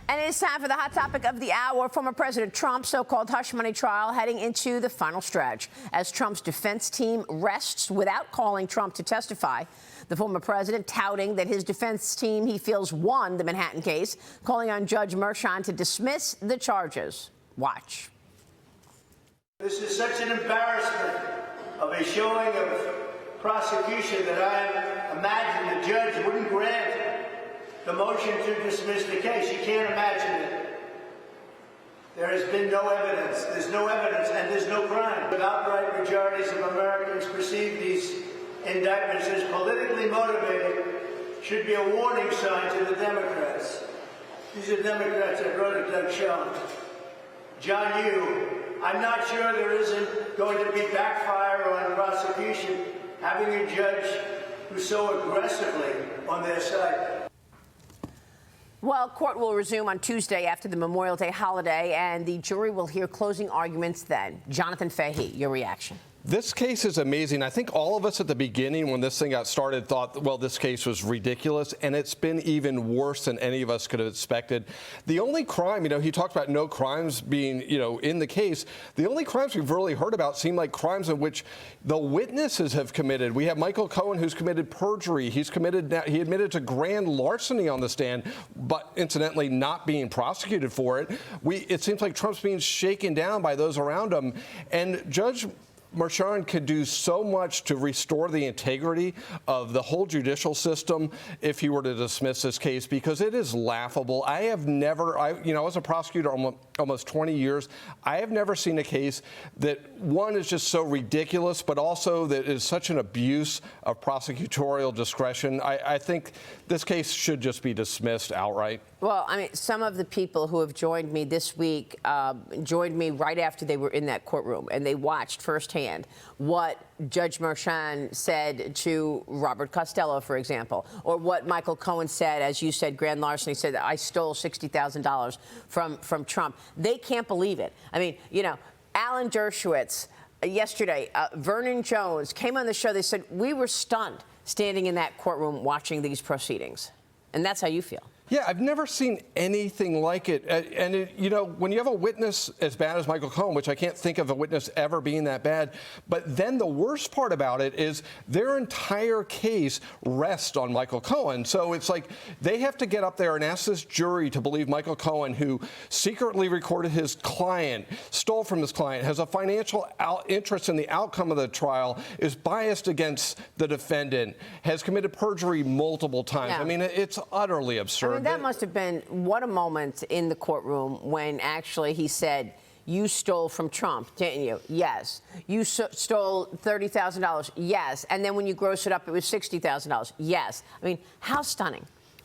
And it's time for the hot topic of the hour. Former President Trump's so-called hush money trial heading into the final stretch as Trump's defense team rests without calling Trump to testify. The former president touting that his defense team he feels won the Manhattan case, calling on Judge Merchan to dismiss the charges. Watch. This is such an embarrassment of a showing of prosecution that I imagine the judge wouldn't grant the motion to dismiss the case. You can't imagine it. There has been no evidence. There's no evidence and there's no crime. The outright majorities of Americans perceive these indictments as politically motivated should be a warning sign to the Democrats. These are Democrats that wrote it, Doug Schoen. John Yoo, I'm not sure there isn't going to be backfire on prosecution having a judge who's so aggressively on their side. Well, court will resume on Tuesday after the Memorial Day holiday, and the jury will hear closing arguments then. Jonathan Fahey, your reaction. This case is amazing. I think all of us at the beginning when this thing got started thought, well, this case was ridiculous, and it's been even worse than any of us could have expected. The only crime, he talked about no crimes being, in the case. The only crimes we've really heard about seem like crimes in which the witnesses have committed. We have Michael Cohen, who's committed perjury. He admitted to grand larceny on the stand, but incidentally not being prosecuted for it. It seems like Trump's being shaken down by those around him, and Judge Merchan could do so much to restore the integrity of the whole judicial system if he were to dismiss this case, because it is laughable. I was a prosecutor almost 20 years. I have never seen a case that, one, is just so ridiculous, but also that is such an abuse of prosecutorial discretion. I think this case should just be dismissed outright. Well, some of the people who have joined me this week joined me right after they were in that courtroom, and they watched firsthand what Judge Merchan said to Robert Costello, for example, or what Michael Cohen said, as you said, grand larceny, said, I stole $60,000 from Trump. They can't believe it. Alan Dershowitz, yesterday, Vernon Jones came on the show. They said, we were stunned standing in that courtroom watching these proceedings. And that's how you feel. Yeah, I've never seen anything like it. When you have a witness as bad as Michael Cohen, which I can't think of a witness ever being that bad, but then the worst part about it is their entire case rests on Michael Cohen. So it's like they have to get up there and ask this jury to believe Michael Cohen, who secretly recorded his client, stole from his client, has a financial interest in the outcome of the trial, is biased against the defendant, has committed perjury multiple times. Yeah. It's utterly absurd. That must have been, what a moment in the courtroom when actually he said, you stole from Trump, didn't you? Yes. You stole $30,000. Yes. And then when you gross it up, it was $60,000. Yes. How stunning.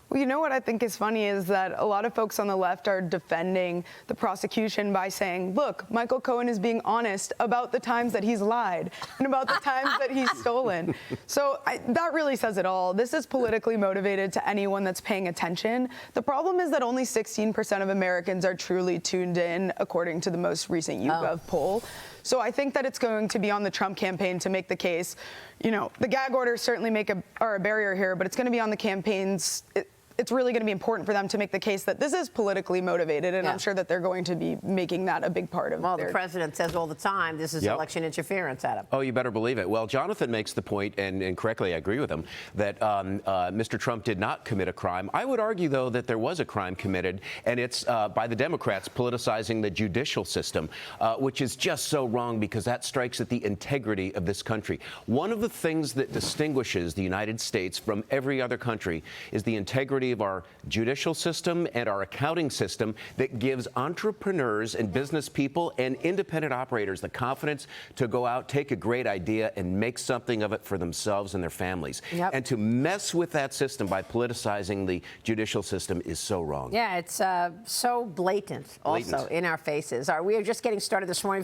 Well, you know what I think is funny is that a lot of folks on the left are defending the prosecution by saying, look, Michael Cohen is being honest about the times that he's lied and about the times that he's stolen. So that really says it all. This is politically motivated to anyone that's paying attention. The problem is that only 16% of Americans are truly tuned in, according to the most recent YouGov poll. So I think that it's going to be on the Trump campaign to make the case. The gag orders certainly are a barrier here, but it's going to be on the campaigns. It's really going to be important for them to make the case that this is politically motivated, and I'm sure that they're going to be making that a big part of the president says all the time, this is election interference, Adam. Oh, you better believe it. Well, Jonathan makes the point, and correctly I agree with him, that Mr. Trump did not commit a crime. I would argue, though, that there was a crime committed, and it's by the Democrats politicizing the judicial system, which is just so wrong because that strikes at the integrity of this country. One of the things that distinguishes the United States from every other country is the integrity of our judicial system and our accounting system that gives entrepreneurs and business people and independent operators the confidence to go out, take a great idea, and make something of it for themselves and their families. And to mess with that system by politicizing the judicial system is so wrong. Yeah, it's so blatant also in our faces. We are just getting started this morning.